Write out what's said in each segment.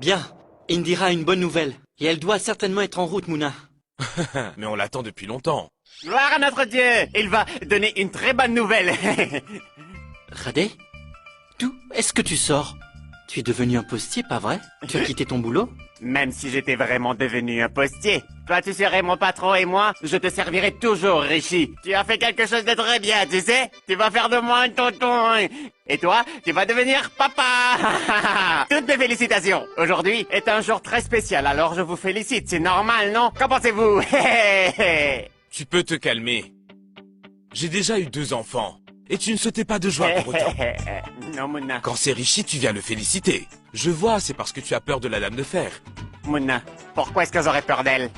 Bien. Indira a une bonne nouvelle. Et elle doit certainement être en route, Mouna. Mais on l'attend depuis longtemps. Gloire à notre Dieu! Il va donner une très bonne nouvelle. Radé? D'où est-ce que tu sors? Tu es devenu un postier, pas vrai? Tu as quitté ton boulot? Même si j'étais vraiment devenu un postier, toi tu serais mon patron et moi, je te servirai toujours, Rishi. Tu as fait quelque chose de très bien, tu sais? Tu vas faire de moi un tonton. Et toi, tu vas devenir papa. Toutes mes félicitations. Aujourd'hui est un jour très spécial, alors je vous félicite. C'est normal, non? Qu'en pensez-vous? Tu peux te calmer. J'ai déjà eu 2 enfants. Et tu ne sautais pas de joie pour autant. Non, Mouna. Quand c'est Rishi, tu viens le féliciter. Je vois, c'est parce que tu as peur de la Dame de Fer. Mouna, pourquoi est-ce que j'aurais peur d'elle?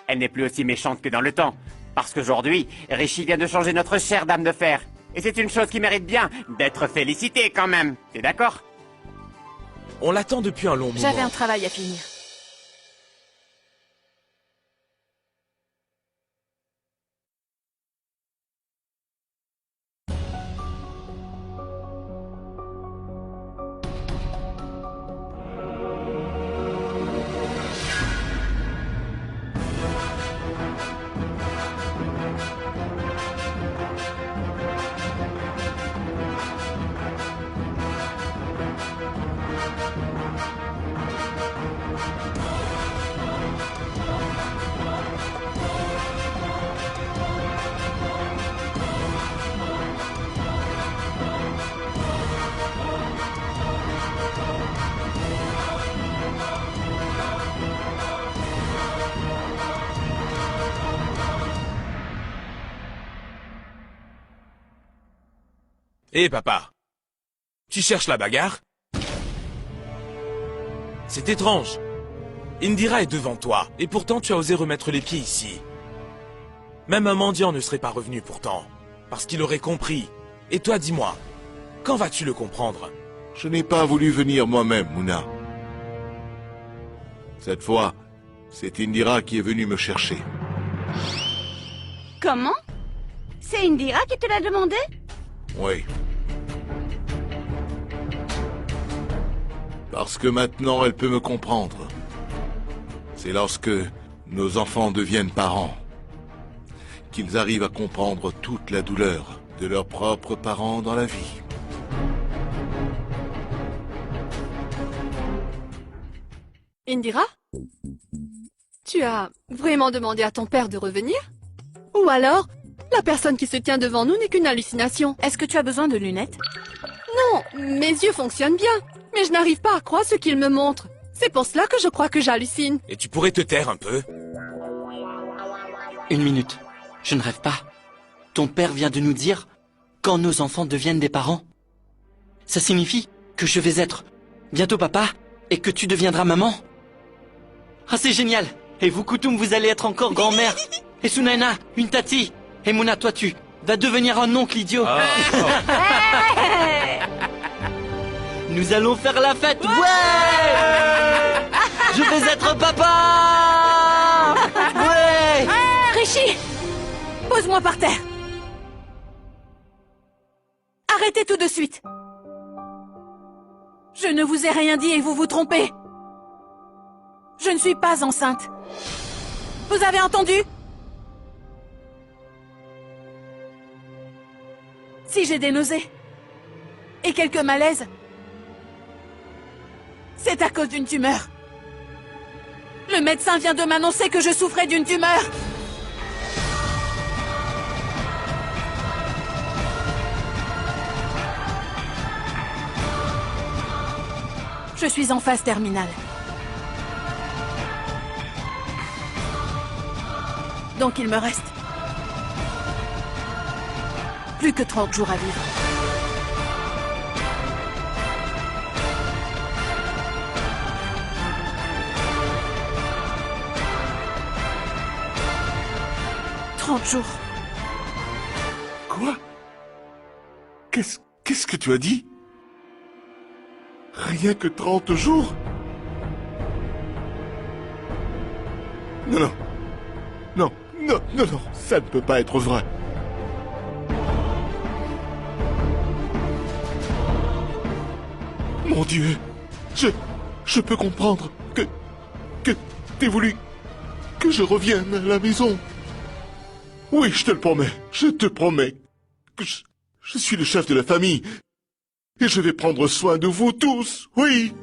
Elle n'est plus aussi méchante que dans le temps. Parce qu'aujourd'hui, Rishi vient de changer notre chère Dame de Fer. Et c'est une chose qui mérite bien d'être félicitée quand même. T'es d'accord? On l'attend depuis un long moment. J'avais un travail à finir. Hé, papa. Tu cherches la bagarre? C'est étrange. Indira est devant toi, et pourtant tu as osé remettre les pieds ici. Même un mendiant ne serait pas revenu pourtant, parce qu'il aurait compris. Et toi, dis-moi, quand vas-tu le comprendre? Je n'ai pas voulu venir moi-même, Mouna. Cette fois, c'est Indira qui est venue me chercher. Comment? C'est Indira qui te l'a demandé? Oui. Parce que maintenant, elle peut me comprendre. C'est lorsque nos enfants deviennent parents qu'ils arrivent à comprendre toute la douleur de leurs propres parents dans la vie. Indira? Tu as vraiment demandé à ton père de revenir? Ou alors, la personne qui se tient devant nous n'est qu'une hallucination? Est-ce que tu as besoin de lunettes? Non, mes yeux fonctionnent bien, mais je n'arrive pas à croire ce qu'il me montre. C'est pour cela que je crois que j'hallucine. Et tu pourrais te taire un peu? Une minute. Je ne rêve pas. Ton père vient de nous dire quand nos enfants deviennent des parents. Ça signifie que je vais être bientôt papa et que tu deviendras maman. Ah, c'est génial. Et vous, Koutoum, vous allez être encore grand-mère. Et Sunaina, une tati. Et Mouna, toi, tu vas devenir un oncle idiot. Nous allons faire la fête. Ouais, je vais être papa. Ouais. Rishi! Pose-moi par terre! Arrêtez tout de suite! Je ne vous ai rien dit et vous vous trompez! Je ne suis pas enceinte! Vous avez entendu? Si j'ai des nausées et quelques malaises, c'est à cause d'une tumeur. Le médecin vient de m'annoncer que je souffrais d'une tumeur. Je suis en phase terminale. Donc il me reste plus que 30 jours à vivre. « 30 jours. Quoi? Qu'est-ce que tu as dit? Rien que 30 jours? Non, non. Non, non, non, non, ça ne peut pas être vrai. Mon Dieu, je peux comprendre que t'aies voulu que je revienne à la maison. Oui, je te le promets, je te promets que je suis le chef de la famille et je vais prendre soin de vous tous, oui.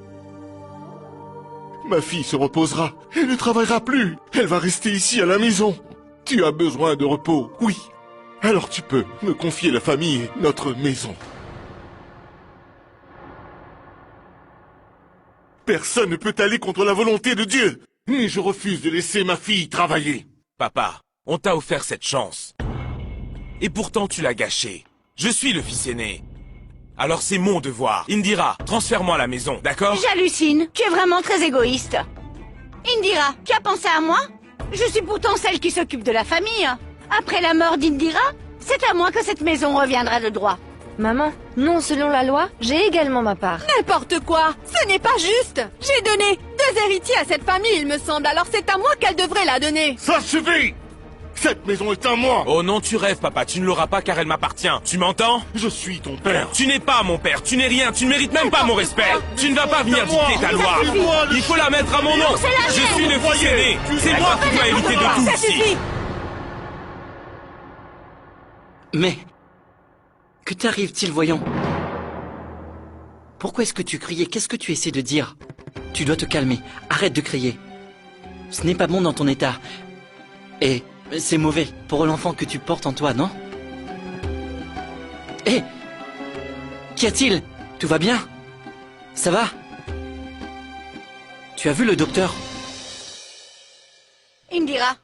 Ma fille se reposera, elle ne travaillera plus, elle va rester ici à la maison. Tu as besoin de repos, oui. Alors tu peux me confier la famille et notre maison. Personne ne peut aller contre la volonté de Dieu, mais je refuse de laisser ma fille travailler. Papa, on t'a offert cette chance. Et pourtant tu l'as gâchée. Je suis le fils aîné. Alors c'est mon devoir. Indira, transfère-moi à la maison, d'accord? J'hallucine. Tu es vraiment très égoïste. Indira, tu as pensé à moi? Je suis pourtant celle qui s'occupe de la famille. Après la mort d'Indira, c'est à moi que cette maison reviendra de droit. Maman, non, selon la loi, j'ai également ma part. N'importe quoi. Ce n'est pas juste. J'ai donné 2 héritiers à cette famille, il me semble. Alors c'est à moi qu'elle devrait la donner. Ça suffit! Cette maison est à moi! Oh non, tu rêves, papa, tu ne l'auras pas car elle m'appartient. Tu m'entends? Je suis ton père! Tu n'es pas mon père, tu n'es rien, tu ne mérites même pas mon respect. Tu ne vas pas venir dicter ta loi. Il faut la mettre à mon nom. Je suis le fils aîné. C'est moi qui dois hériter de tout Ça ici. suffit. Mais... que t'arrive-t-il, voyons? Pourquoi est-ce que tu criais? Qu'est-ce que tu essaies de dire? Tu dois te calmer. Arrête de crier. Ce n'est pas bon dans ton état. Et c'est mauvais pour l'enfant que tu portes en toi, non? Hé! Qu'y a-t-il? Tout va bien? Ça va? Tu as vu le docteur? Indira,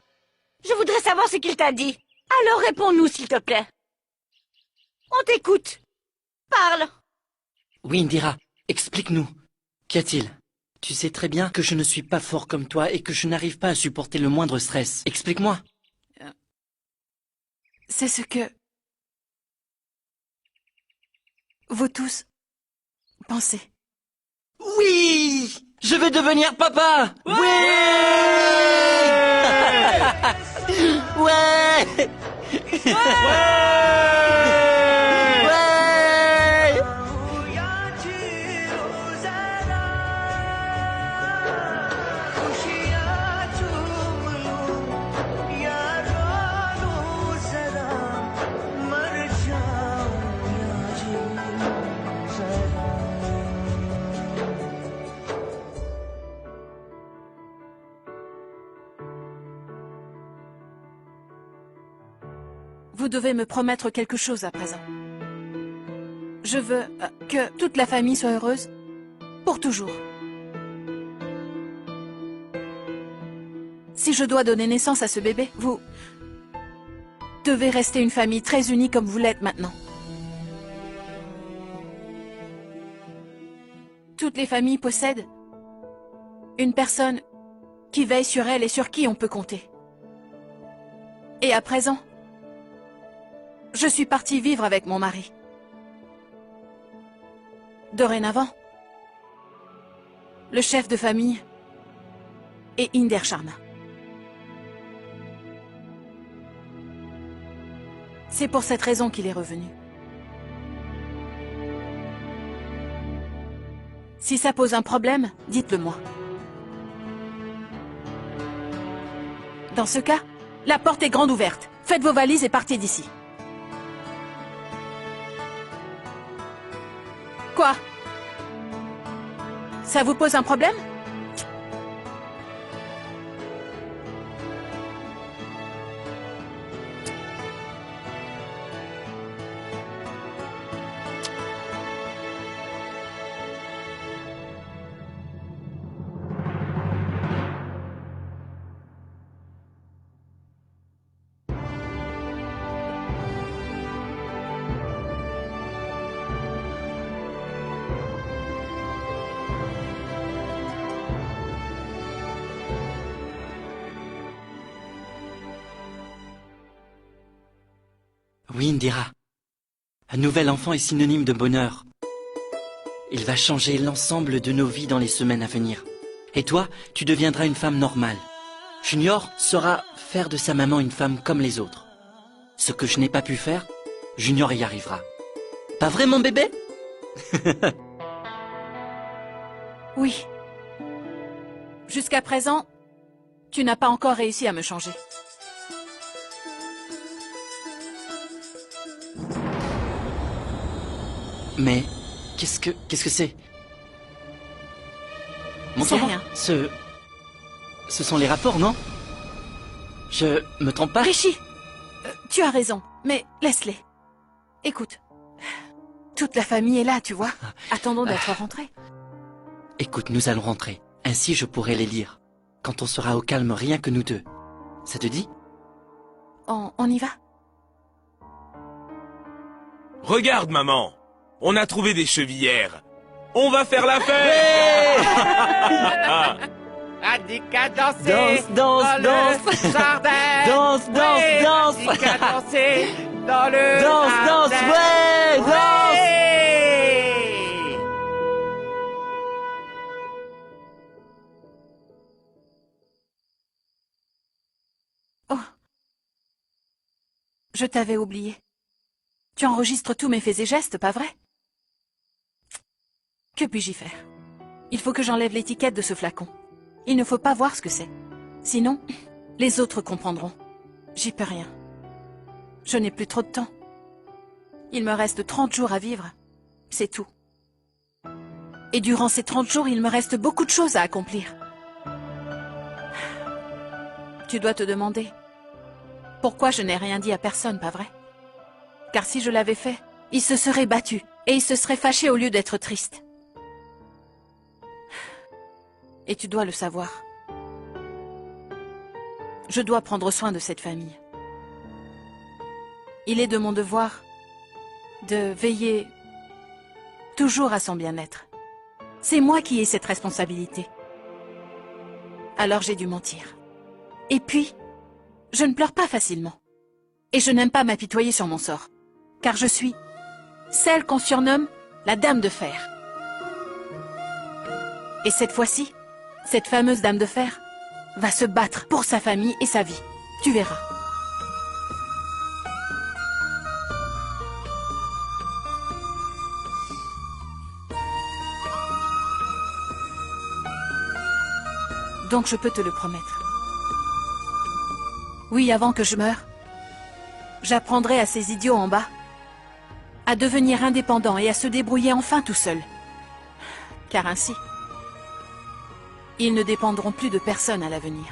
je voudrais savoir ce qu'il t'a dit. Alors réponds-nous, s'il te plaît. On t'écoute. Parle. Oui, Indira, explique-nous. Qu'y a-t-il? Tu sais très bien que je ne suis pas fort comme toi et que je n'arrive pas à supporter le moindre stress. Explique-moi. C'est ce que... vous tous pensez. Oui! Je vais devenir papa! Oui! Ouais! Ouais! Vous devez me promettre quelque chose à présent. Je veux que toute la famille soit heureuse pour toujours. Si je dois donner naissance à ce bébé, vous devez rester une famille très unie comme vous l'êtes maintenant. Toutes les familles possèdent une personne qui veille sur elles et sur qui on peut compter. Et à présent, je suis partie vivre avec mon mari. Dorénavant, le chef de famille est Inder Sharma. C'est pour cette raison qu'il est revenu. Si ça pose un problème, dites-le moi. Dans ce cas, la porte est grande ouverte. Faites vos valises et partez d'ici. Quoi? Ça vous pose un problème? Oui, Indira. Un nouvel enfant est synonyme de bonheur. Il va changer l'ensemble de nos vies dans les semaines à venir. Et toi, tu deviendras une femme normale. Junior saura faire de sa maman une femme comme les autres. Ce que je n'ai pas pu faire, Junior y arrivera. Pas vrai, mon bébé? Oui, Jusqu'à présent, tu n'as pas encore réussi à me changer. Mais qu'est-ce que c'est? C'est Montre-moi. rien. Ce sont les rapports, non? Je me trompe pas? Richie, tu as raison, mais laisse-les. Écoute, toute la famille est là, tu vois. Attendons d'être rentrés. Écoute, nous allons rentrer. Ainsi, je pourrai les lire. Quand on sera au calme, rien que nous deux. Ça te dit? On y va? Regarde, maman. On a trouvé des chevillères. On va faire la fête. Radika danser Danse, danse, dans danse. le jardin. Danse, danse, Ouais, danse. Radika danser dans le Danse, danse, jardin. ouais, danse. Ouais. Oh. Je t'avais oublié. Tu enregistres tous mes faits et gestes, pas vrai? Que puis-je y faire? Il faut que j'enlève l'étiquette de ce flacon. Il ne faut pas voir ce que c'est. Sinon, les autres comprendront. J'y peux rien. Je n'ai plus trop de temps. Il me reste 30 jours à vivre. C'est tout. Et durant ces 30 jours, il me reste beaucoup de choses à accomplir. Tu dois te demander pourquoi je n'ai rien dit à personne, pas vrai? Car si je l'avais fait, il se serait battu et il se serait fâché au lieu d'être triste. Et tu dois le savoir. Je dois prendre soin de cette famille. Il est de mon devoir de veiller toujours à son bien-être. C'est moi qui ai cette responsabilité. Alors j'ai dû mentir. Et puis, je ne pleure pas facilement. Et je n'aime pas m'apitoyer sur mon sort. Car je suis celle qu'on surnomme la Dame de Fer. Et cette fois-ci, cette fameuse Dame de Fer va se battre pour sa famille et sa vie. Tu verras. Donc je peux te le promettre. Oui, avant que je meure, j'apprendrai à ces idiots en bas à devenir indépendants et à se débrouiller enfin tout seuls. Car ainsi, ils ne dépendront plus de personne à l'avenir.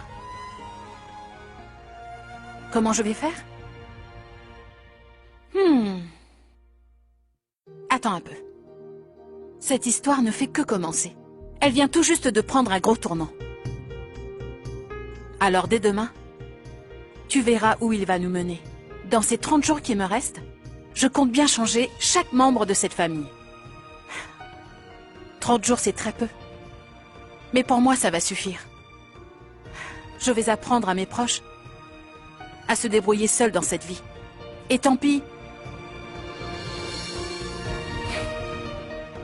Comment je vais faire? Attends un peu. Cette histoire ne fait que commencer. Elle vient tout juste de prendre un gros tournant. Alors dès demain, tu verras où il va nous mener. Dans ces 30 jours qui me restent, je compte bien changer chaque membre de cette famille. 30 jours, c'est très peu. Mais pour moi, ça va suffire. Je vais apprendre à mes proches à se débrouiller seuls dans cette vie. Et tant pis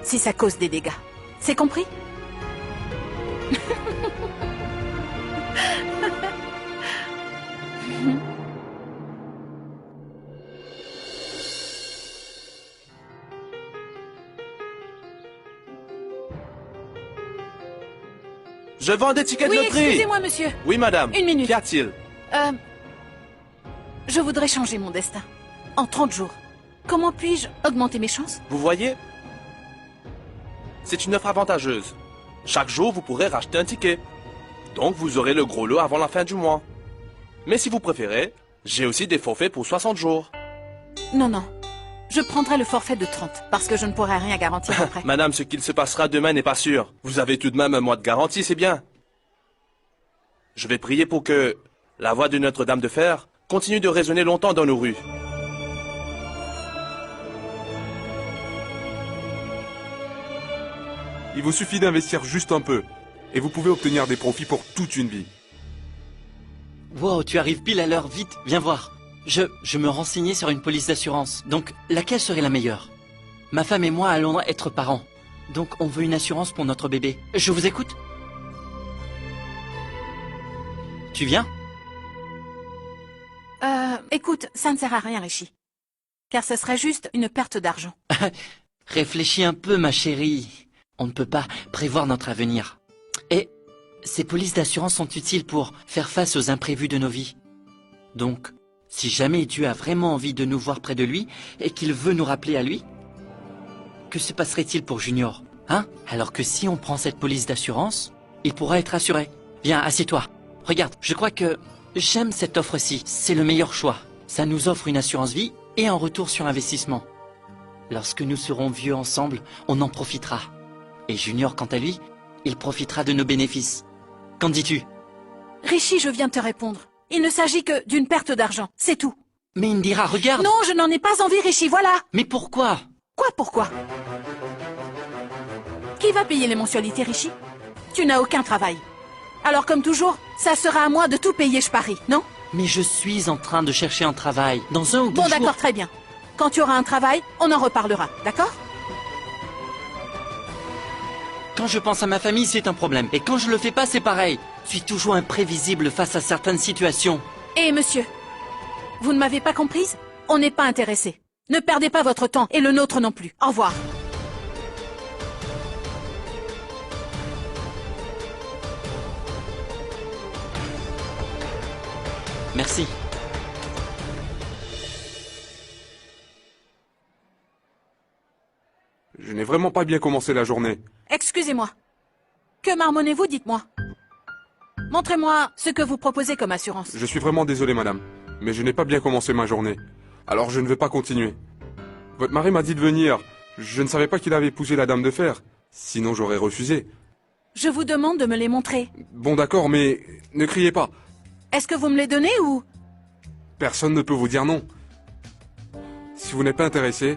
si ça cause des dégâts. C'est compris? Je vends des tickets Oui, de loterie. excusez-moi, monsieur. Oui, madame. Une minute. Qu'y a-t-il? Je voudrais changer mon destin. En 30 jours. Comment puis-je augmenter mes chances? Vous voyez? C'est une offre avantageuse. Chaque jour, vous pourrez racheter un ticket. Donc, vous aurez le gros lot avant la fin du mois. Mais si vous préférez, j'ai aussi des forfaits pour 60 jours. Non, non. Je prendrai le forfait de 30, parce que je ne pourrai rien garantir après. Madame, ce qu'il se passera demain n'est pas sûr. Vous avez tout de même un mois de garantie, c'est bien. Je vais prier pour que la voix de Notre-Dame de Fer continue de résonner longtemps dans nos rues. Il vous suffit d'investir juste un peu, et vous pouvez obtenir des profits pour toute une vie. Wow, tu arrives pile à l'heure, vite, viens voir. Je me renseignais sur une police d'assurance, donc laquelle serait la meilleure? Ma femme et moi allons être parents, donc on veut une assurance pour notre bébé. Je vous écoute? Tu viens? Écoute, ça ne sert à rien, Richie. Car ce serait juste une perte d'argent. Réfléchis un peu, ma chérie. On ne peut pas prévoir notre avenir. Et ces polices d'assurance sont utiles pour faire face aux imprévus de nos vies. Donc, si jamais Dieu a vraiment envie de nous voir près de lui et qu'il veut nous rappeler à lui, que se passerait-il pour Junior, hein? Alors que si on prend cette police d'assurance, il pourra être assuré. Viens, assieds-toi. Regarde, je crois que j'aime cette offre-ci. C'est le meilleur choix. Ça nous offre une assurance vie et un retour sur investissement. Lorsque nous serons vieux ensemble, on en profitera. Et Junior, quant à lui, il profitera de nos bénéfices. Qu'en dis-tu? Richie, je viens de te répondre. Il ne s'agit que d'une perte d'argent, c'est tout. Mais Indira, regarde! Non, je n'en ai pas envie, Richie, voilà! Mais pourquoi? Quoi, pourquoi? Qui va payer les mensualités, Richie? Tu n'as aucun travail. Alors, comme toujours, ça sera à moi de tout payer, je parie, non? Mais je suis en train de chercher un travail. Dans un ou deux Bon, jours... d'accord, très bien. Quand tu auras un travail, on en reparlera, d'accord? Quand je pense à ma famille, c'est un problème. Et quand je le fais pas, c'est pareil. Je suis toujours imprévisible face à certaines situations. Eh, monsieur, vous ne m'avez pas comprise? On n'est pas intéressé. Ne perdez pas votre temps, et le nôtre non plus. Au revoir. Merci. Je n'ai vraiment pas bien commencé la journée. Excusez-moi. Que marmonnez-vous, dites-moi? Montrez-moi ce que vous proposez comme assurance. Je suis vraiment désolé, madame. Mais je n'ai pas bien commencé ma journée. Alors je ne vais pas continuer. Votre mari m'a dit de venir. Je ne savais pas qu'il avait épousé la dame de fer. Sinon j'aurais refusé. Je vous demande de me les montrer. Bon d'accord, mais ne criez pas. Est-ce que vous me les donnez ou... Personne ne peut vous dire non. Si vous n'êtes pas intéressé,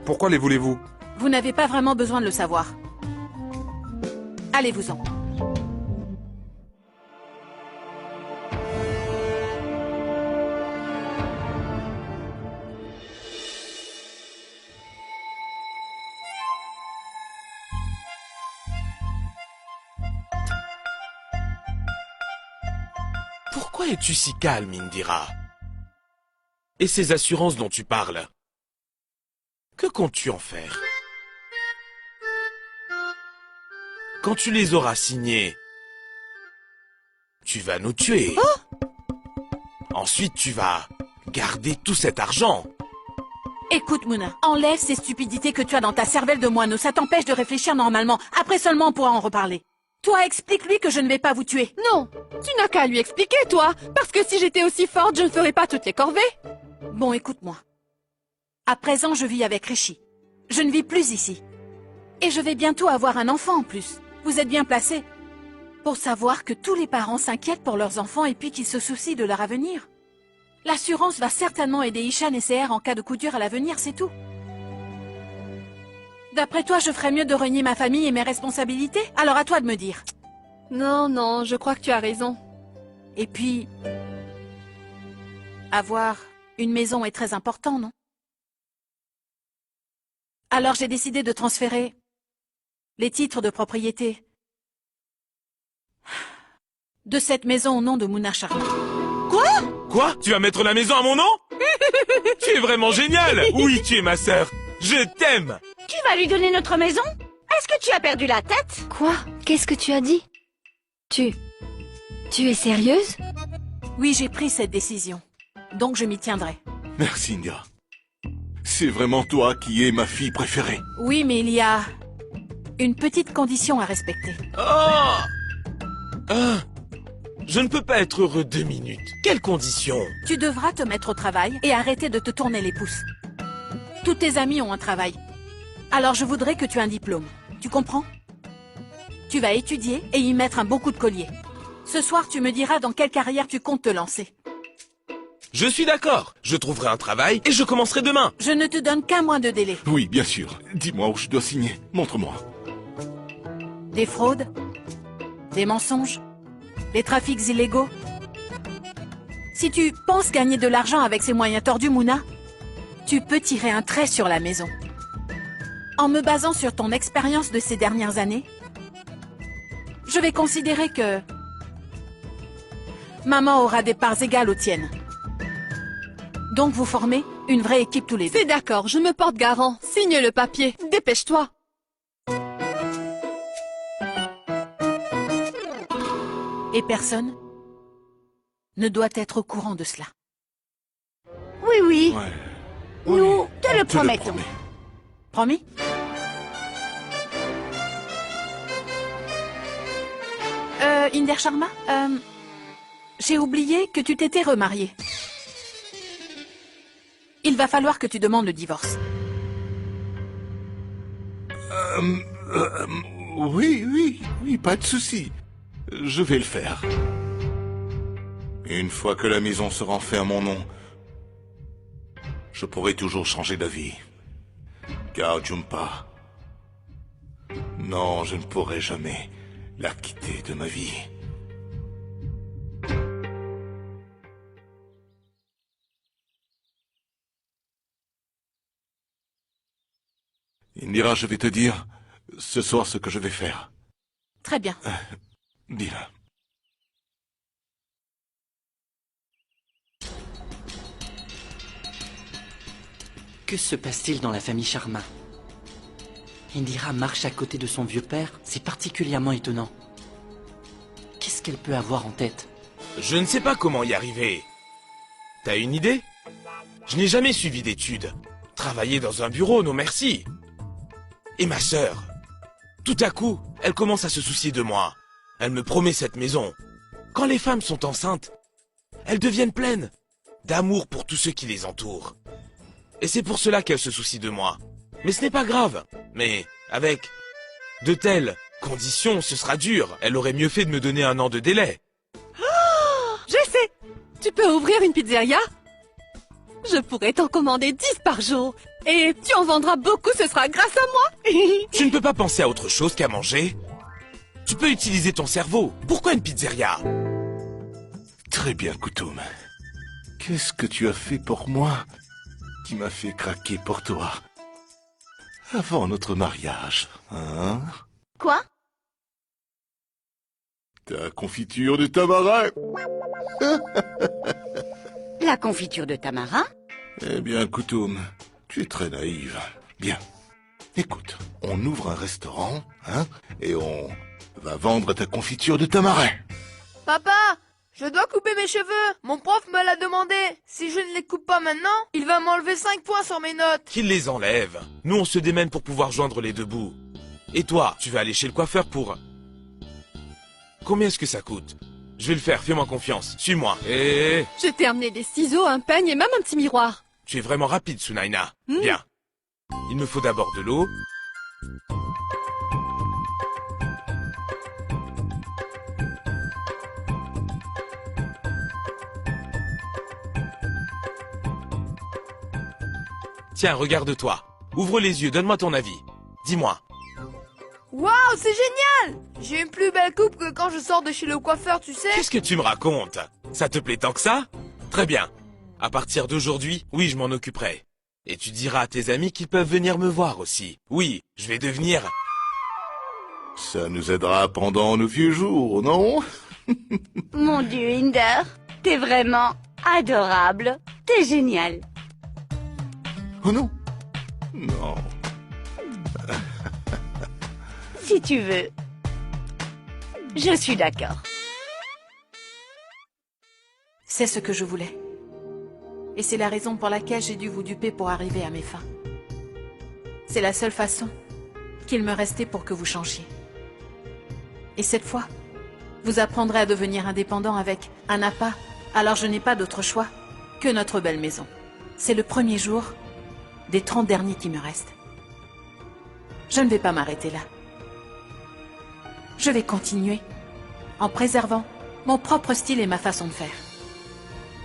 pourquoi les voulez-vous? Vous n'avez pas vraiment besoin de le savoir. Allez-vous-en. Pourquoi es-tu si calme, Indira? Et ces assurances dont tu parles, que comptes-tu en faire? Quand tu les auras signées, tu vas nous tuer. Oh! Ensuite, tu vas garder tout cet argent. Écoute, Mouna, enlève ces stupidités que tu as dans ta cervelle de moineau. Ça t'empêche de réfléchir normalement. Après seulement, on pourra en reparler. Toi, explique-lui que je ne vais pas vous tuer. Non, tu n'as qu'à lui expliquer, toi. Parce que si j'étais aussi forte, je ne ferais pas toutes les corvées. Bon, écoute-moi. À présent, je vis avec Richie. Je ne vis plus ici. Et je vais bientôt avoir un enfant en plus. Vous êtes bien placé pour savoir que tous les parents s'inquiètent pour leurs enfants et puis qu'ils se soucient de leur avenir. L'assurance va certainement aider Ishan et CR en cas de coup dur à l'avenir, c'est tout. D'après toi, je ferais mieux de renier ma famille et mes responsabilités? Alors à toi de me dire. Non, non, je crois que tu as raison. Et puis... avoir une maison est très important, non? Alors j'ai décidé de transférer les titres de propriété de cette maison au nom de Mouna Sharma. Quoi? Tu vas mettre la maison à mon nom? Tu es vraiment génial! Oui, tu es ma sœur. Je t'aime! Tu vas lui donner notre maison? Est-ce que tu as perdu la tête? Quoi? Qu'est-ce que tu as dit? Tu es sérieuse? Oui, j'ai pris cette décision. Donc je m'y tiendrai. Merci, Indira. C'est vraiment toi qui es ma fille préférée. Oui, mais il y a une petite condition à respecter. Oh! Je ne peux pas être heureux 2 minutes. Quelles conditions? Tu devras te mettre au travail et arrêter de te tourner les pouces. Tous tes amis ont un travail. Alors je voudrais que tu aies un diplôme. Tu comprends? Tu vas étudier et y mettre un bon coup de collier. Ce soir, tu me diras dans quelle carrière tu comptes te lancer. Je suis d'accord. Je trouverai un travail et je commencerai demain. Je ne te donne qu'un mois de délai. Oui, bien sûr. Dis-moi où je dois signer. Montre-moi. Des fraudes, des mensonges, des trafics illégaux. Si tu penses gagner de l'argent avec ces moyens tordus, Mouna, tu peux tirer un trait sur la maison. En me basant sur ton expérience de ces dernières années, je vais considérer que maman aura des parts égales aux tiennes. Donc vous formez une vraie équipe tous les deux. C'est d'accord, je me porte garant. Signe le papier. Dépêche-toi. Et personne ne doit être au courant de cela. Oui, oui. Ouais. Nous te On le promettons. Promis? Inder Sharma, j'ai oublié que tu t'étais remarié. Il va falloir que tu demandes le divorce. Oui, pas de souci. Je vais le faire. Une fois que la maison sera en fait à mon nom, je pourrai toujours changer d'avis. Car Jhumpa... Non, je ne pourrai jamais la quitter de ma vie. Indira, je vais te dire ce soir ce que je vais faire. Très bien. Dis-le. Que se passe-t-il dans la famille Sharma? Indira marche à côté de son vieux père, c'est particulièrement étonnant. Qu'est-ce qu'elle peut avoir en tête? Je ne sais pas comment y arriver. T'as une idée? Je n'ai jamais suivi d'études. Travailler dans un bureau, non merci. Et ma sœur? Tout à coup, elle commence à se soucier de moi. Elle me promet cette maison. Quand les femmes sont enceintes, elles deviennent pleines d'amour pour tous ceux qui les entourent. Et c'est pour cela qu'elle se soucie de moi. Mais ce n'est pas grave. Mais avec de telles conditions, ce sera dur. Elle aurait mieux fait de me donner 1 an de délai. Je sais. Tu peux ouvrir une pizzeria? Je pourrais t'en commander 10 par jour. Et tu en vendras beaucoup, ce sera grâce à moi. Tu ne peux pas penser à autre chose qu'à manger. Tu peux utiliser ton cerveau. Pourquoi une pizzeria? Très bien, Koutoum. Qu'est-ce que tu as fait pour moi qui m'a fait craquer pour toi avant notre mariage, hein? Quoi? Ta confiture de tamarin. La confiture de tamarin? Eh bien, Koutoum, tu es très naïve. Bien. Écoute, on ouvre un restaurant, hein, et on va vendre ta confiture de tamarin. Papa, je dois couper mes cheveux. Mon prof me l'a demandé. Si je ne les coupe pas maintenant, il va m'enlever 5 points sur mes notes. Qu'il les enlève. Nous, on se démène pour pouvoir joindre les deux bouts. Et toi, tu vas aller chez le coiffeur pour... Combien est-ce que ça coûte? Je vais le faire, fais-moi confiance. Suis-moi. Et... Je t'ai amené des ciseaux, un peigne et même un petit miroir. Tu es vraiment rapide, Sunaina. Bien. Il me faut d'abord de l'eau. Tiens, regarde-toi. Ouvre les yeux, donne-moi ton avis. Dis-moi. Waouh, c'est génial! J'ai une plus belle coupe que quand je sors de chez le coiffeur, tu sais. Qu'est-ce que tu me racontes? Ça te plaît tant que ça? Très bien. À partir d'aujourd'hui, oui, je m'en occuperai. Et tu diras à tes amis qu'ils peuvent venir me voir aussi. Oui, je vais devenir... Ça nous aidera pendant nos vieux jours, non? Mon Dieu, Inder, t'es vraiment adorable. T'es génial. Oh non? Non. Si tu veux. Je suis d'accord. C'est ce que je voulais. Et c'est la raison pour laquelle j'ai dû vous duper pour arriver à mes fins. C'est la seule façon qu'il me restait pour que vous changiez. Et cette fois, vous apprendrez à devenir indépendant avec un appât. Alors je n'ai pas d'autre choix que notre belle maison. C'est le premier jour des 30 derniers qui me restent. Je ne vais pas m'arrêter là. Je vais continuer en préservant mon propre style et ma façon de faire.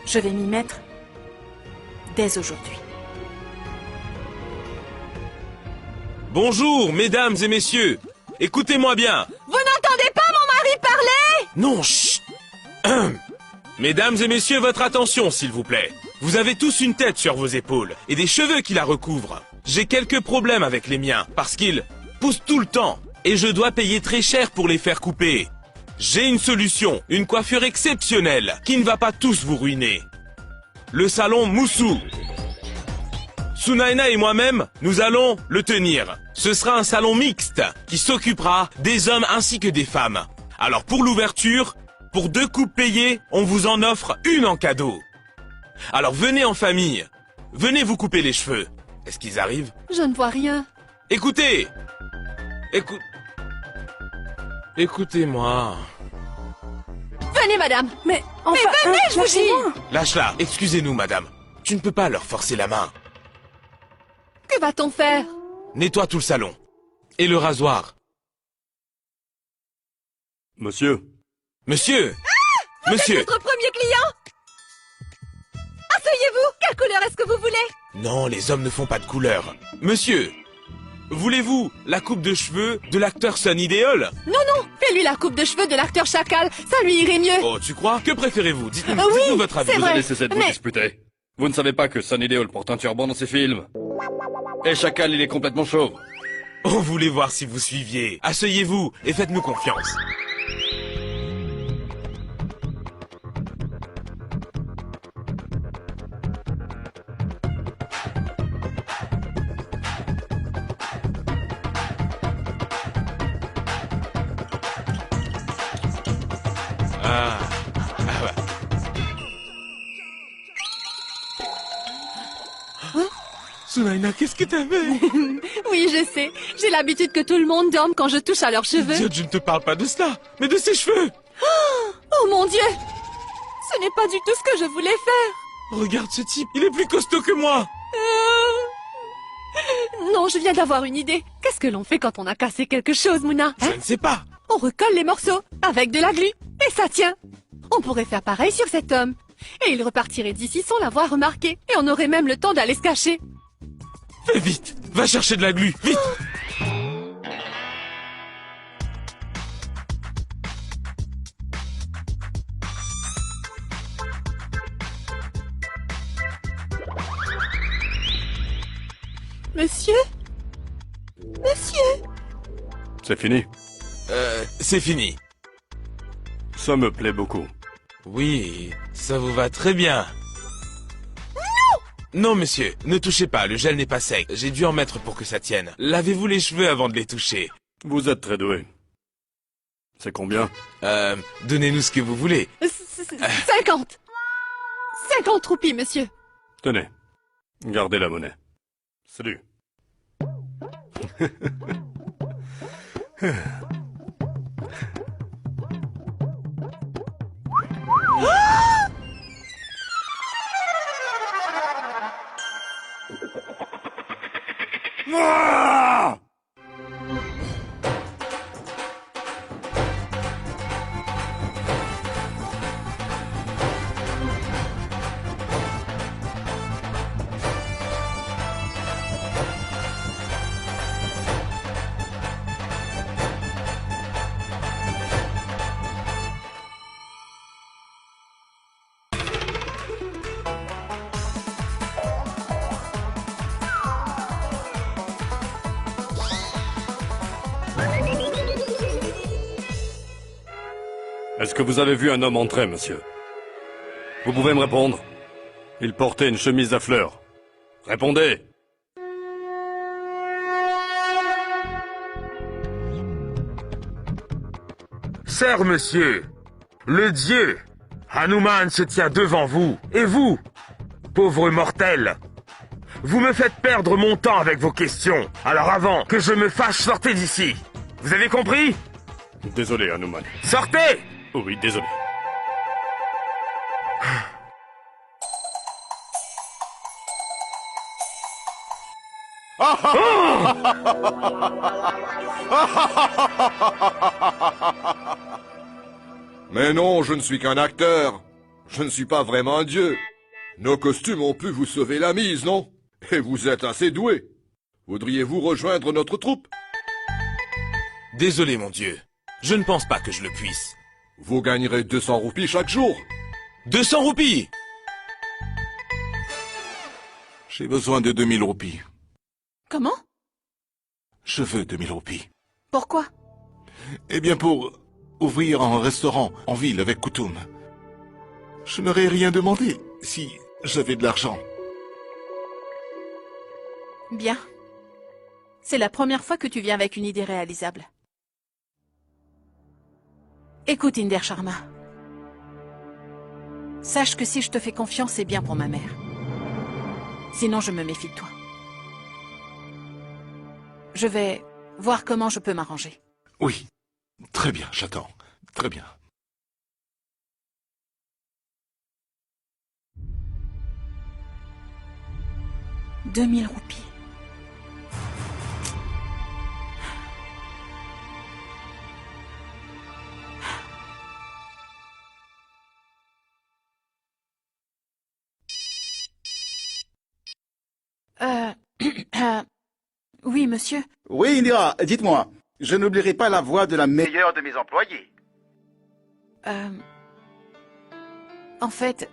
Je vais m'y mettre dès aujourd'hui. Bonjour, mesdames et messieurs. Écoutez-moi bien. Vous n'entendez pas mon mari parler? Non, chut. Mesdames et messieurs, votre attention, s'il vous plaît. Vous avez tous une tête sur vos épaules et des cheveux qui la recouvrent. J'ai quelques problèmes avec les miens parce qu'ils poussent tout le temps et je dois payer très cher pour les faire couper. J'ai une solution, une coiffure exceptionnelle qui ne va pas tous vous ruiner. Le salon Moussou. Sunaina et moi-même, nous allons le tenir. Ce sera un salon mixte qui s'occupera des hommes ainsi que des femmes. Alors pour l'ouverture, Pour 2 coupes payées, on vous en offre une en cadeau. Alors venez en famille. Venez vous couper les cheveux. Est-ce qu'ils arrivent? Je ne vois rien. Écoutez. Écoutez-moi. Venez, madame. Mais enfin, venez, je vous dis. Lâche-la. Excusez-nous, madame. Tu ne peux pas leur forcer la main. Que va-t-on faire? Nettoie tout le salon. Et le rasoir. Monsieur. Monsieur. Monsieur. Notre premier client. Asseyez-vous. Quelle couleur est-ce que vous voulez? Non, les hommes ne font pas de couleur. Monsieur. Voulez-vous la coupe de cheveux de l'acteur Sunny Deol? Non, fais-lui la coupe de cheveux de l'acteur Chacal, ça lui irait mieux. Oh, tu crois? Que préférez-vous? Dites-nous Oui, votre avis. c'est Vous vrai. allez cesser de vous disputer. Vous ne savez pas que Sunny Deol porte un turban dans ses films. Et Chacal, il est complètement chauve. On voulait voir si vous suiviez. Asseyez-vous et faites-nous confiance. Sunaina, qu'est-ce que t'as fait? Oui, je sais. J'ai l'habitude que tout le monde dorme quand je touche à leurs cheveux. Dieu, je ne te parle pas de cela, mais de ses cheveux. Oh mon Dieu! Ce n'est pas du tout ce que je voulais faire. Regarde ce type, il est plus costaud que moi. Non, je viens d'avoir une idée. Qu'est-ce que l'on fait quand on a cassé quelque chose, Mouna? Je ne sais pas. On recolle les morceaux avec de la glu et ça tient. On pourrait faire pareil sur cet homme. Et il repartirait d'ici sans l'avoir remarqué. Et on aurait même le temps d'aller se cacher. Fais vite, va chercher de la glu, vite. Monsieur? Monsieur? C'est fini. C'est fini. Ça me plaît beaucoup. Oui, ça vous va très bien. Non, monsieur, ne touchez pas, le gel n'est pas sec. J'ai dû en mettre pour que ça tienne. Lavez-vous les cheveux avant de les toucher. Vous êtes très doué. C'est combien? Donnez-nous ce que vous voulez. 50. 50 roupies, monsieur. Tenez, gardez la monnaie. Salut. Ah! Est-ce que vous avez vu un homme entrer, monsieur? Vous pouvez me répondre? Il portait une chemise à fleurs. Répondez! Cher monsieur, le dieu Hanuman se tient devant vous. Et vous, pauvre mortel, vous me faites perdre mon temps avec vos questions. Alors avant que je me fâche, sortez d'ici. Vous avez compris? Désolé, Hanuman. Sortez! Oui, désolé. Mais non, je ne suis qu'un acteur. Je ne suis pas vraiment un dieu. Nos costumes ont pu vous sauver la mise, non? Et vous êtes assez doué. Voudriez-vous rejoindre notre troupe? Désolé, mon dieu. Je ne pense pas que je le puisse. Vous gagnerez 200 roupies chaque jour. 200 roupies! J'ai besoin de 2000 roupies. Comment? Je veux 2000 roupies. Pourquoi? Eh bien, pour ouvrir un restaurant en ville avec Koutoum. Je n'aurais rien demandé si j'avais de l'argent. Bien. C'est la première fois que tu viens avec une idée réalisable. Écoute, Inder Sharma. sache que si je te fais confiance, c'est bien pour ma mère. Sinon, je me méfie de toi. Je vais voir comment je peux m'arranger. Oui, très bien, j'attends. Très bien. « 2000 roupies. Oui, monsieur. Oui, Indira, dites-moi. Je n'oublierai pas la voix de la meilleure de mes employés. En fait,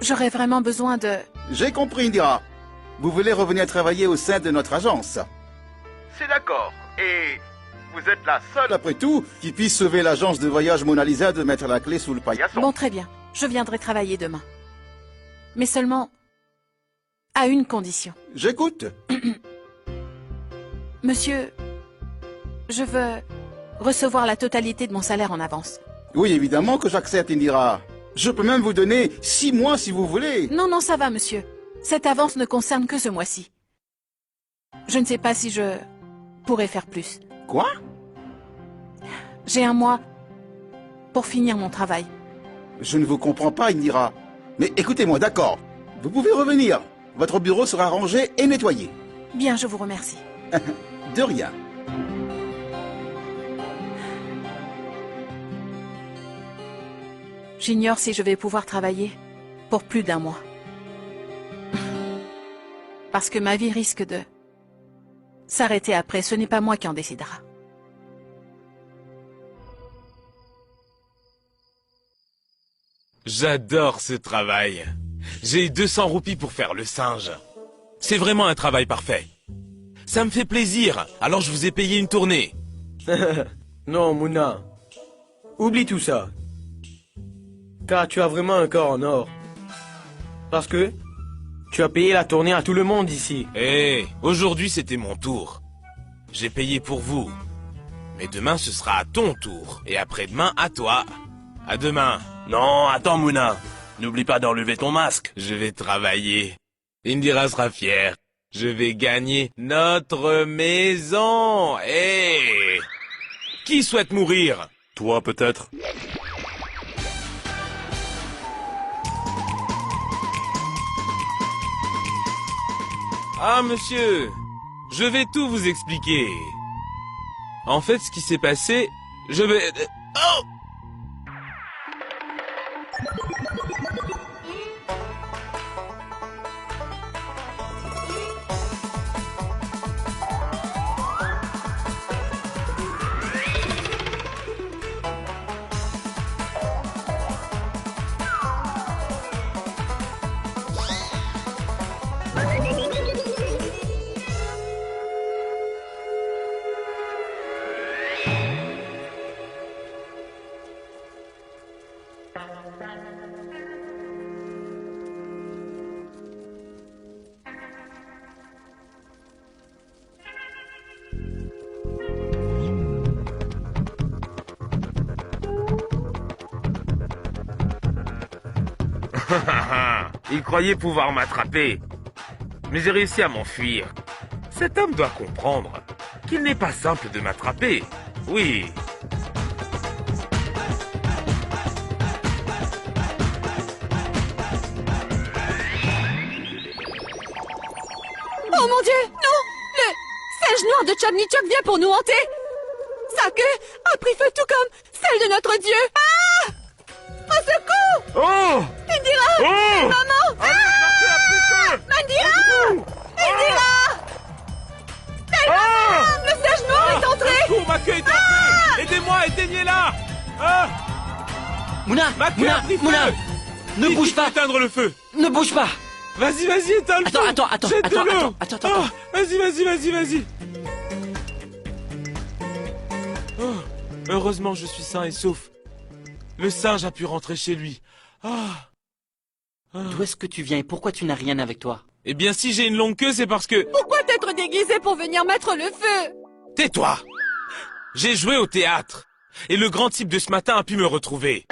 j'aurais vraiment besoin de... J'ai compris, Indira. Vous voulez revenir travailler au sein de notre agence. C'est d'accord. Et vous êtes la seule, après tout, qui puisse sauver l'agence de voyage Mona Lisa de mettre la clé sous le paillasson. Bon, très bien. Je viendrai travailler demain. Mais seulement à une condition. J'écoute. Monsieur, je veux recevoir la totalité de mon salaire en avance. Oui, évidemment que j'accepte, Indira. Je peux même vous donner 6 mois si vous voulez. Non, non, ça va, monsieur. Cette avance ne concerne que ce mois-ci. Je ne sais pas si je pourrais faire plus. Quoi? J'ai 1 mois pour finir mon travail. Je ne vous comprends pas, Indira. Mais écoutez-moi, d'accord. Vous pouvez revenir. Votre bureau sera rangé et nettoyé. Bien, je vous remercie. De rien. J'ignore si je vais pouvoir travailler pour plus d'1 mois. Parce que ma vie risque de s'arrêter après. Ce n'est pas moi qui en décidera. J'adore ce travail. J'ai eu 200 roupies pour faire le singe. C'est vraiment un travail parfait. Ça me fait plaisir, alors je vous ai payé une tournée. Non, Mouna. Oublie tout ça. Car tu as vraiment un corps en or. Parce que tu as payé la tournée à tout le monde ici. Eh, aujourd'hui c'était mon tour. J'ai payé pour vous. Mais demain ce sera à ton tour. Et après-demain à toi. À demain. Non, attends, Mouna. N'oublie pas d'enlever ton masque. Je vais travailler. Indira sera fière. Je vais gagner notre maison. Eh, qui souhaite mourir? Toi, peut-être. Ah, monsieur, je vais tout vous expliquer. En fait, ce qui s'est passé, je vais... Oh! Il croyait pouvoir m'attraper. Mais j'ai réussi à m'enfuir. Cet homme doit comprendre qu'il n'est pas simple de m'attraper. Oui. Oh mon Dieu, non! Le singe noir de Chobnichok vient pour nous hanter! Sa queue a pris feu tout comme celle de notre Dieu! Ah! Au secours! Oh! Indira! Oh! Maman! Ah! Indira! Indira! Le singe noir est entré! Secours, ma queue est entrée! Aidez-moi, éteignez-la! Ah! Mouna! Ma queue Mouna! a pris feu! Mouna! Ne Vite, bouge il faut pas! éteindre le feu! Ne bouge pas! Vas-y, vas-y, éteins le feu! Attends! Jette de l'eau! Attends! Vas-y! Oh, heureusement, je suis sain et sauf. Le singe a pu rentrer chez lui. D'où est-ce que tu viens et pourquoi tu n'as rien avec toi? Eh bien, si j'ai une longue queue, c'est parce que... Pourquoi t'être déguisé pour venir mettre le feu? Tais-toi! J'ai joué au théâtre. Et le grand type de ce matin a pu me retrouver.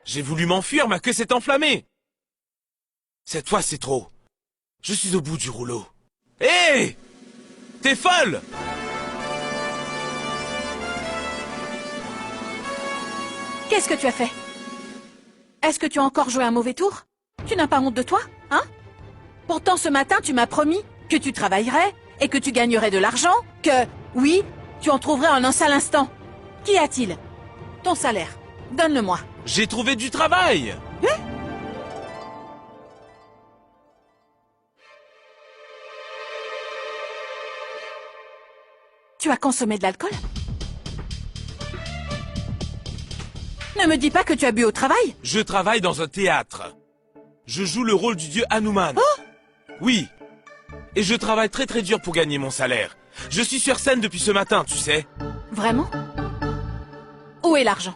J'ai voulu m'enfuir, ma queue s'est enflammée. Cette fois, c'est trop. Je suis au bout du rouleau. Hé! T'es folle! Qu'est-ce que tu as fait? Est-ce que tu as encore joué un mauvais tour? Tu n'as pas honte de toi, hein? Pourtant, ce matin, tu m'as promis que tu travaillerais et que tu gagnerais de l'argent, que, oui, tu en trouverais en un seul instant. Qu'y a-t-il? Ton salaire. Donne-le-moi. J'ai trouvé du travail! Hein? Tu as consommé de l'alcool? Ne me dis pas que tu as bu au travail. Je travaille dans un théâtre. Je joue le rôle du dieu Hanuman. Oh! Oui. Et je travaille très très dur pour gagner mon salaire. Je suis sur scène depuis ce matin, tu sais. Vraiment? Où est l'argent?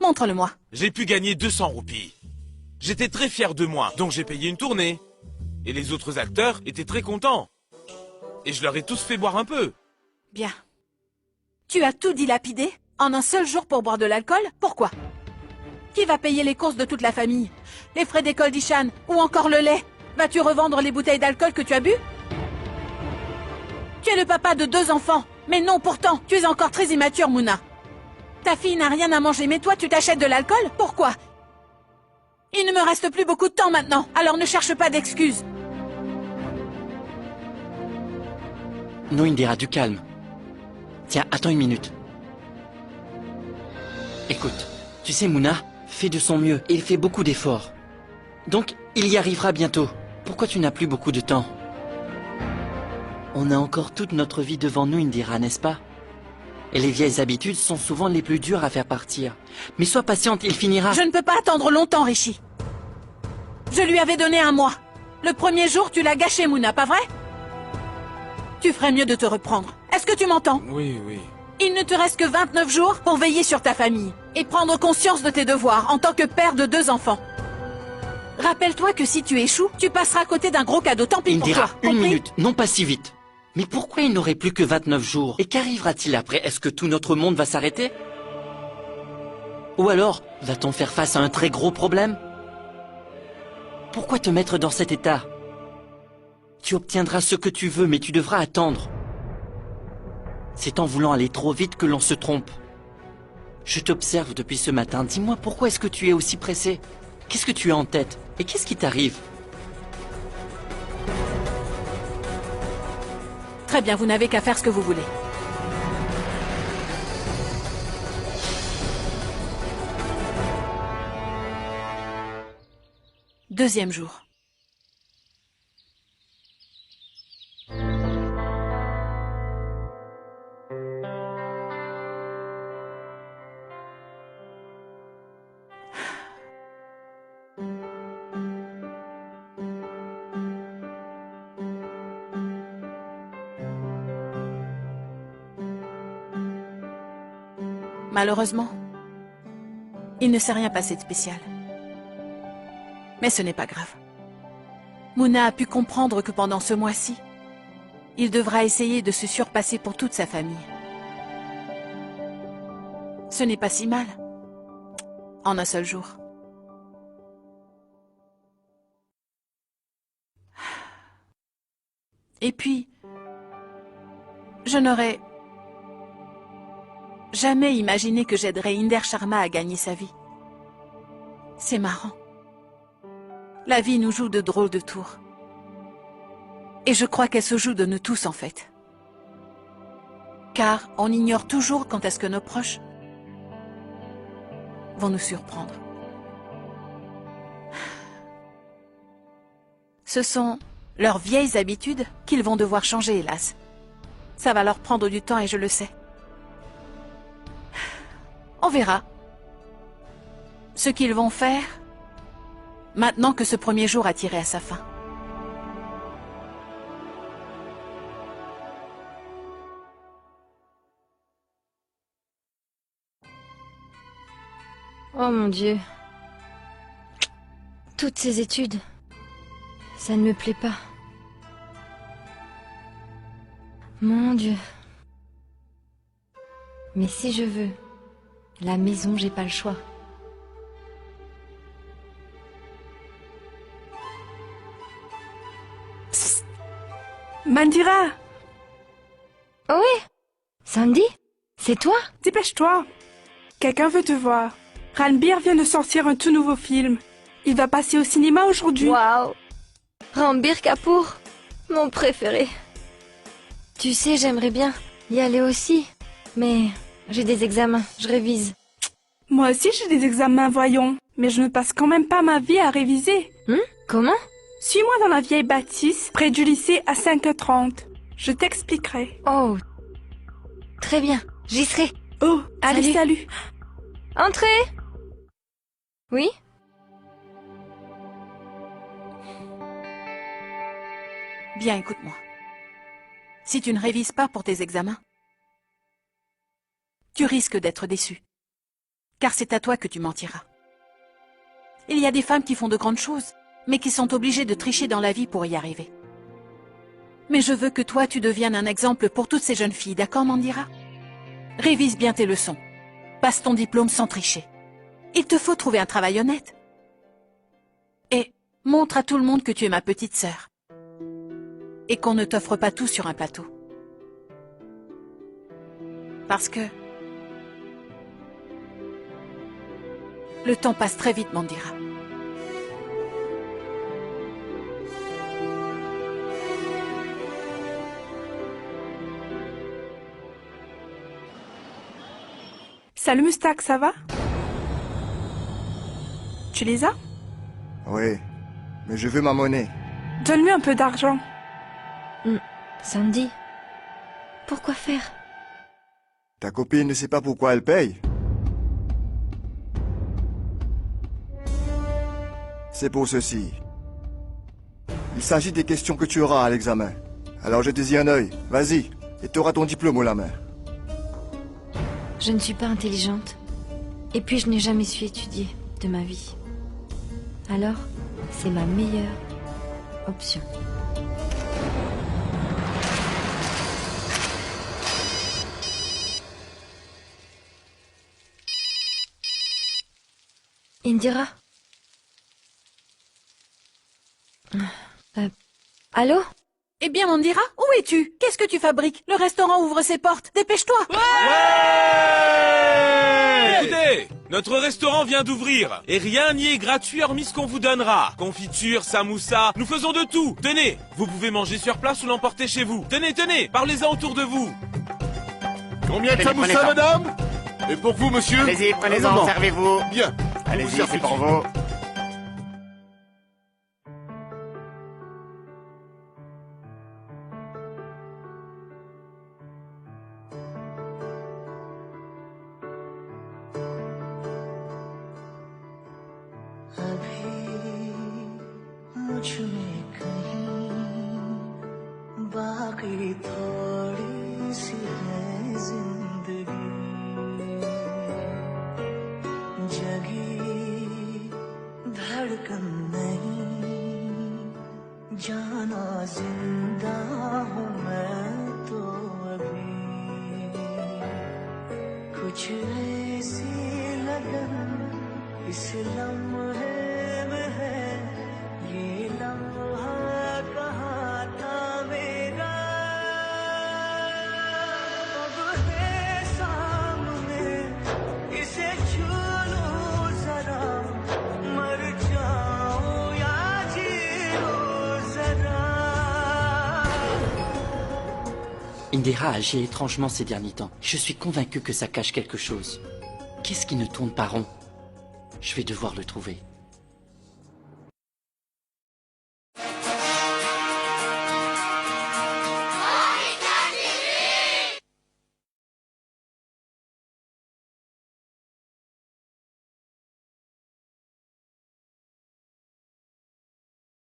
Montre-le-moi. J'ai pu gagner 200 roupies. J'étais très fier de moi, donc j'ai payé une tournée. Et les autres acteurs étaient très contents. Et je leur ai tous fait boire un peu. Bien. Tu as tout dilapidé en un seul jour pour boire de l'alcool? Pourquoi? Qui va payer les courses de toute la famille? Les frais d'école d'Ishan? Ou encore le lait? Vas-tu revendre les bouteilles d'alcool que tu as bu? Tu es le papa de 2 enfants. Mais non, pourtant, tu es encore très immature, Mouna. Ta fille n'a rien à manger, mais toi, tu t'achètes de l'alcool? Pourquoi? Il ne me reste plus beaucoup de temps maintenant, alors ne cherche pas d'excuses. Non, Indira, du calme. Tiens, attends une minute. Écoute, tu sais, Mouna fait de son mieux et il fait beaucoup d'efforts. Donc, il y arrivera bientôt. Pourquoi tu n'as plus beaucoup de temps? On a encore toute notre vie devant nous, Indira, n'est-ce pas? Et les vieilles habitudes sont souvent les plus dures à faire partir. Mais sois patiente, il finira. Je ne peux pas attendre longtemps, Rishi. Je lui avais donné 1 mois. Le premier jour, tu l'as gâché, Mouna, pas vrai? Tu ferais mieux de te reprendre. Est-ce que tu m'entends? Oui, oui. Il ne te reste que 29 jours pour veiller sur ta famille et prendre conscience de tes devoirs en tant que père de 2 enfants. Rappelle-toi que si tu échoues, tu passeras à côté d'un gros cadeau, tant pis pour Indira, toi. une Compris? minute, non pas si vite. Mais pourquoi il n'aurait plus que 29 jours? Et qu'arrivera-t-il après? Est-ce que tout notre monde va s'arrêter? Ou alors, va-t-on faire face à un très gros problème? Pourquoi te mettre dans cet état? Tu obtiendras ce que tu veux, mais tu devras attendre. C'est en voulant aller trop vite que l'on se trompe. Je t'observe depuis ce matin. Dis-moi, pourquoi est-ce que tu es aussi pressé? Qu'est-ce que tu as en tête? Et qu'est-ce qui t'arrive? Très bien, vous n'avez qu'à faire ce que vous voulez. Deuxième jour. Malheureusement, il ne s'est rien passé de spécial. Mais ce n'est pas grave. Mouna a pu comprendre que pendant ce mois-ci, il devra essayer de se surpasser pour toute sa famille. Ce n'est pas si mal, en un seul jour. Et puis, je n'aurais jamais imaginé que j'aiderais Inder Sharma à gagner sa vie. C'est marrant. La vie nous joue de drôles de tours. Et je crois qu'elle se joue de nous tous en fait. Car on ignore toujours quand est-ce que nos proches vont nous surprendre. Ce sont leurs vieilles habitudes qu'ils vont devoir changer, hélas. Ça va leur prendre du temps et je le sais. On verra ce qu'ils vont faire maintenant que ce premier jour a tiré à sa fin. Oh mon Dieu. Toutes ces études, ça ne me plaît pas. Mon Dieu. Mais si je veux, la maison, j'ai pas le choix. Mandira! Oh oui! Sandy? C'est toi? Dépêche-toi! Quelqu'un veut te voir. Ranbir vient de sortir un tout nouveau film. Il va passer au cinéma aujourd'hui. Waouh! Ranbir Kapoor, mon préféré. Tu sais, j'aimerais bien y aller aussi, mais j'ai des examens, je révise. Moi aussi j'ai des examens, voyons. Mais je ne passe quand même pas ma vie à réviser. Comment? Suis-moi dans la vieille bâtisse, près du lycée à 5h30. Je t'expliquerai. Oh, très bien, j'y serai. Oh, allez, salut. Entrez! Oui? Bien, écoute-moi. Si tu ne révises pas pour tes examens, tu risques d'être déçu. Car c'est à toi que tu mentiras. Il y a des femmes qui font de grandes choses, mais qui sont obligées de tricher dans la vie pour y arriver. Mais je veux que toi, tu deviennes un exemple pour toutes ces jeunes filles, d'accord, Mandira? Révise bien tes leçons. Passe ton diplôme sans tricher. Il te faut trouver un travail honnête. Et montre à tout le monde que tu es ma petite sœur. Et qu'on ne t'offre pas tout sur un plateau. Parce que le temps passe très vite, Mandira. Salut Mustak, ça va? Tu les as? Oui, mais je veux ma monnaie. Donne-lui un peu d'argent. Sandy, pourquoi faire? Ta copine ne sait pas pourquoi elle paye. C'est pour ceci. Il s'agit des questions que tu auras à l'examen. Alors jette-y un œil, vas-y, et tu auras ton diplôme à la main. Je ne suis pas intelligente. Et puis je n'ai jamais su étudier de ma vie. Alors, c'est ma meilleure option. Indira? Allô? Eh bien, Mandira, où es-tu? Qu'est-ce que tu fabriques? Le restaurant ouvre ses portes. Dépêche-toi! Écoutez, notre restaurant vient d'ouvrir et rien n'y est gratuit hormis ce qu'on vous donnera. Confiture, samoussa, nous faisons de tout. Tenez, vous pouvez manger sur place ou l'emporter chez vous. Tenez, tenez, parlez-en autour de vous. Combien de samoussa, madame? Et pour vous, monsieur? Allez-y, prenez-en, servez-vous. Bien. Allez-y, c'est pour vous. बाकी थोड़ी सी है जिंदगी जगी धड़कन नहीं जाना जिंदा हूँ मैं तो अभी कुछ ऐसी लगन इस लम्हे में है ये लम्हा कहाँ था मेरा अब है सामने इसे छू लूं जरा मर जाऊं या जी लूं जरा Indira agit étrangement ces derniers temps. Je suis convaincu que ça cache quelque chose. Qu'est-ce qui ne tourne pas rond? Je vais devoir le trouver.